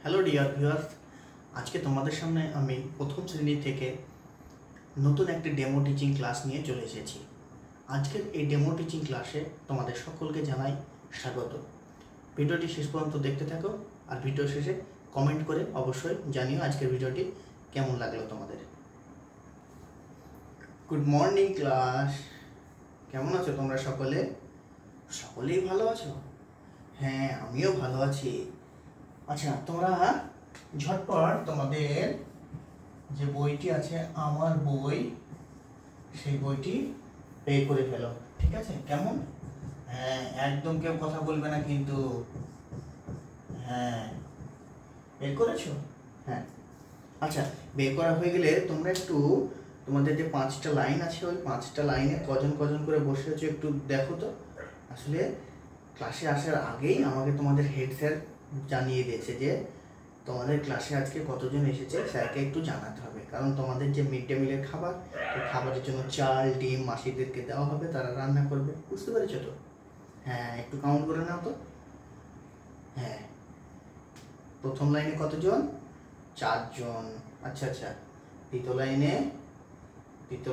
Hello dear viewers, আজকে তোমাদের সামনে আমি প্রথম শ্রেণী থেকে নতুন একটি ডেমো টিচিং ক্লাস নিয়ে চলে এসেছি। আজকের এই ডেমো টিচিং ক্লাসে তোমাদের সকলকে জানাই স্বাগত। ভিডিওটি শেষ পর্যন্ত দেখতে থাকো আর ভিডিও শেষে কমেন্ট করে অবশ্যই জানিও আজকের ভিডিওটি কেমন লাগলো তোমাদের। গুড মর্নিং ক্লাস, কেমন আছো তোমরা সকলে? সকলেই ভালো আছো? হ্যাঁ, আমিও ভালো আছি। আচ্ছা, তোমরা ঝটপট তোমাদের যে বইটি আছে আমার বই, সেই বইটি বের করে ফেলো, ঠিক আছে? কেমন? হ্যাঁ, একদম কেউ কথা বলবে না কিন্তু। হ্যাঁ, বের করেছো? হ্যাঁ, আচ্ছা, বের করা হয়ে গেলে তোমরা একটু তোমাদের যে 5টা লাইন আছে ওই 5টা লাইনে কজন কজন করে বসে আছো একটু দেখো তো। আসলে ক্লাসে আসার আগেই আমাকে তোমাদের হেড স্যার জানিয়ে দিয়েছে যে তোমাদের ক্লাসে আজকে কতজন এসেছে স্যারকে একটু জানাতে হবে, কারণ তোমাদের যে মিড ডে মিলের খাবার, এই খাবারের জন্য চাল ডিম মাসিদেরকে দেওয়া হবে, তারা রান্না করবে, বুঝতে পেরেছো তো? হ্যাঁ, একটু কাউন্ট করে নাও তো। হ্যাঁ, প্রথম লাইনে কতজন? 4 জন। আচ্ছা আচ্ছা, দ্বিতীয়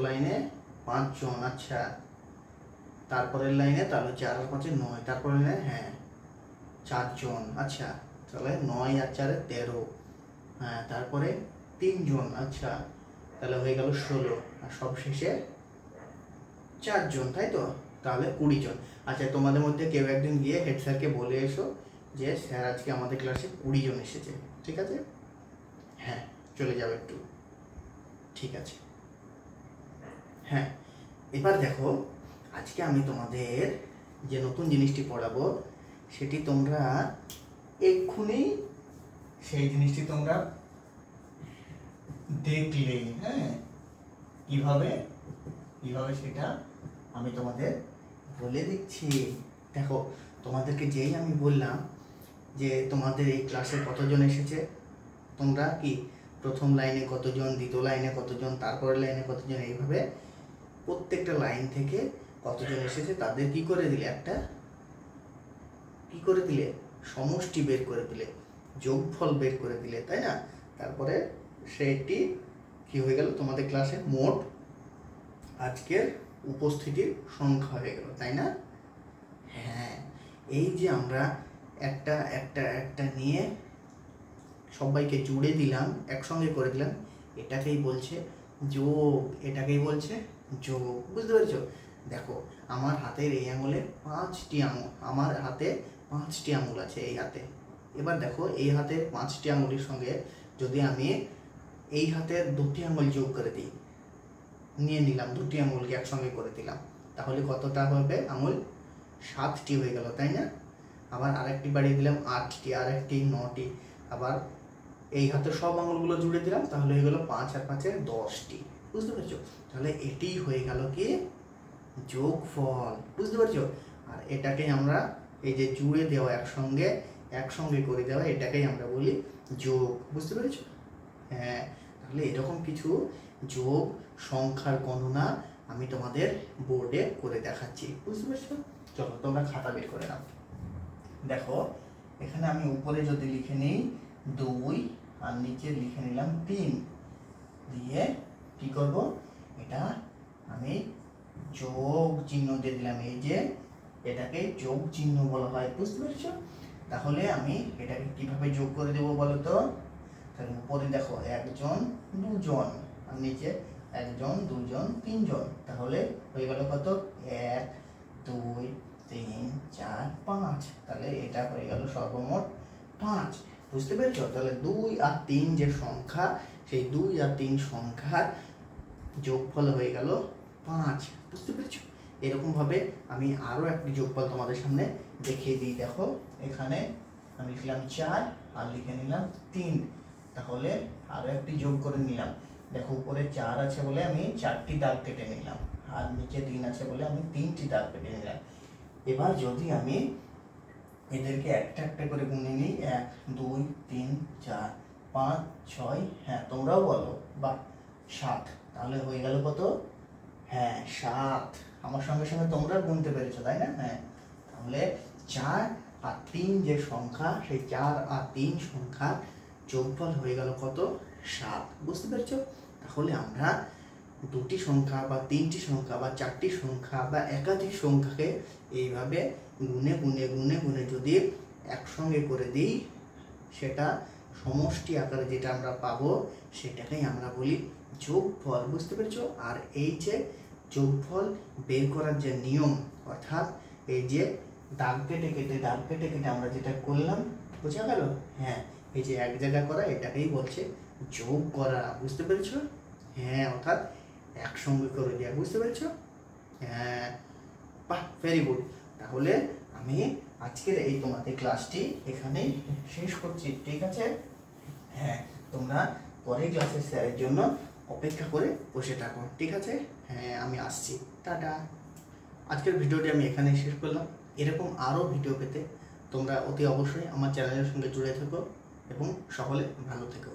লাইনে 5 জন। আচ্ছা, তারপরের লাইনে তাহলে 4 আর 5 9, তারপরের লাইনে হ্যাঁ 4 জন। আচ্ছা, তাহলে 9 আর 4 13। হ্যাঁ, তারপরে 3 জন। আচ্ছা, তাহলে হয়ে গেল 16, আর সবশেষে 4 জন, তাই তো? তাহলে 20 জন। আচ্ছা, তোমাদের মধ্যে কেউ একদিন গিয়ে হেড স্যারকে বলে এসো যে স্যার আজকে আমাদের ক্লাসে 20 জন এসেছে, ঠিক আছে? হ্যাঁ, চলে যাও একটু, ঠিক আছে? হ্যাঁ, এবার দেখো, আজকে আমি তোমাদের যে নতুন জিনিসটি পড়াবো সেটি তোমরা এক্ষুনি সেই জিনিসটি তোমরা দেখলে। হ্যাঁ, কিভাবে সেটা আমি তোমাদের বলে দিচ্ছি। দেখো, তোমাদেরকে যেই আমি বললাম যে তোমাদের এই ক্লাসে কতজন এসেছে, তোমরা কি প্রথম লাইনে কতজন, দ্বিতীয় লাইনে কতজন, তারপরের লাইনে কতজন, এইভাবে প্রত্যেকটা লাইন থেকে কতজন এসেছে তাদের কি করে দিলে, একটা কি করে দিলে, সমষ্টি বের করে দিলে, যোগফল বের করে দিলে, তাই না? তারপরে সেটি কি হয়ে গেল, তোমাদের ক্লাসে মোট আজকের উপস্থিতির সংখ্যা হয়ে গেল, তাই না? হ্যাঁ, এই যে আমরা একটা একটা একটা নিয়ে সবাইকে জুড়ে দিলাম, একসঙ্গে করে দিলাম, এটাকেই বলছে যোগ, এটাকেই বলছে যোগ, বুঝতে পেরেছো? দেখো, আমার হাতের এই আঙুলে 5টি আঙুল, আমার হাতে 5টি আঙুল আছে এই হাতে। এবার দেখো, এই হাতের 5টি আঙুলের সঙ্গে যদি আমি এই হাতের 2টি আঙুল যোগ করে দিই, নিয়ে নিলাম 2টি আঙুলকে একসঙ্গে করে দিলাম, তাহলে কতটা হবে আঙুল? 7টি হয়ে গেল, তাই না? আবার আরেকটি বাড়িয়ে দিলাম 8টি, আরেকটি 9টি, আবার এই হাতের সব আঙুলগুলো জুড়ে দিলাম, তাহলে হয়ে গেল 5 আর 5 10টি, বুঝতে পেরেছো? তাহলে এটি হয়ে গেল কি যোগফল, বুঝতে পারছো? আর এটাকে আমরা এই যে জুড়ে দেওয়া, একসঙ্গে করে দেওয়া, এটাকেই আমরা বলি যোগ, বুঝতে পেরেছো? হ্যাঁ, তাহলে এরকম কিছু যোগ সংখ্যার গণনা আমি তোমাদের বোর্ডে করে দেখাচ্ছি, বুঝতে পেরেছো? চলো, তোমরা খাতা বের করে নাও। দেখো, এখানে আমি উপরে যদি লিখে নিই 2 আর নিচে লিখে নিলাম 3, দিয়ে কি করব, এটা আমি যোগ চিহ্ন দিয়ে দিলাম, এই যে এটাকে যোগ চিহ্ন বলা হয়, বুঝতে পেরেছো? তাহলে আমি এটাকে কিভাবে যোগ করে দেবো বলো তো? তাহলে উপরে দেখো 1 জন 2 জন, আর নিচে 1 জন 2 জন 3 জন, তাহলে হয়ে গেল কত? 1 2 3 4 5, তাহলে এটা হয়ে গেল সর্বমোট 5, বুঝতে পেরেছো? তাহলে 2 আর 3 যে সংখ্যা, সেই 2 আর 3 সংখ্যার যোগফল হয়ে গেল 5, বুঝতে পেরেছো? এরকম ভাবে আমি আরো একটি যোগফল তোমাদের সামনে দেখিয়ে দিই। দেখো, এখানে আমি লিখলাম 4 আর লিখে নিলাম 3, তাহলে আরো একটি যোগ করে নিলাম। দেখো, উপরে 4 আছে বলে আমি 4টি দাগ কেটে নিলাম, আর নিচে 3 আছে বলে আমি 3টি দাগ কেটে নিলাম। এবার যদি আমি এদেরকে একটা একটা করে গুনে নিই, 1 2 3 4 5 6, হ্যাঁ তোমরাও বলো, বা 7, তাহলে হয়ে গেল কত? হ্যাঁ 7। আমার সঙ্গে সঙ্গে তোমরা গুনতে পেরেছো, তাই না? হ্যাঁ, তাহলে 4 আর 3 যে সংখ্যা, সেই 4 আর 3 সংখ্যা যোগফল হয়ে গেল কত? 7। বুঝতে পেরেছো? তাহলে আমরা দুটি সংখ্যা বা তিনটি সংখ্যা বা চারটি সংখ্যা বা একাধিক সংখ্যাকে এইভাবে গুণে গুণে গুণে গুণে যদি একসঙ্গে করে দিই, সেটা সমষ্টি আকারে যেটা আমরা পাবো সেটাকেই আমরা বলি যোগফল। বুঝতে পেরেছো? আর এই যে যোগফল বের করার যে নিয়ম, অর্থাৎ এই যে দাগ কেটে কেটে আমরা যেটা করলাম, বোঝা গেল? হ্যাঁ, এই যে এক জায়গা করা এটাকেই বলছে যোগ করা। বুঝতে পেরেছো? হ্যাঁ, অর্থাৎ একসঙ্গে করে দেওয়া। বুঝতে পেরেছো? হ্যাঁ, বাহ, ভেরি গুড। তাহলে আমি আজকের এই তোমাদের ক্লাসটি এখানেই শেষ করছি, ঠিক আছে? হ্যাঁ, তোমরা পরের ক্লাসের স্যারের জন্য অপেক্ষা করে বসে থাকো, ঠিক আছে? হ্যাঁ, আমি আসছি। টাটা। আজকের ভিডিওটি আমি এখানেই শেষ করলাম। এরকম আরও ভিডিও পেতে তোমরা অতি অবশ্যই আমার চ্যানেলের সঙ্গে জুড়ে থেকো এবং সকলে ভালো থেকো।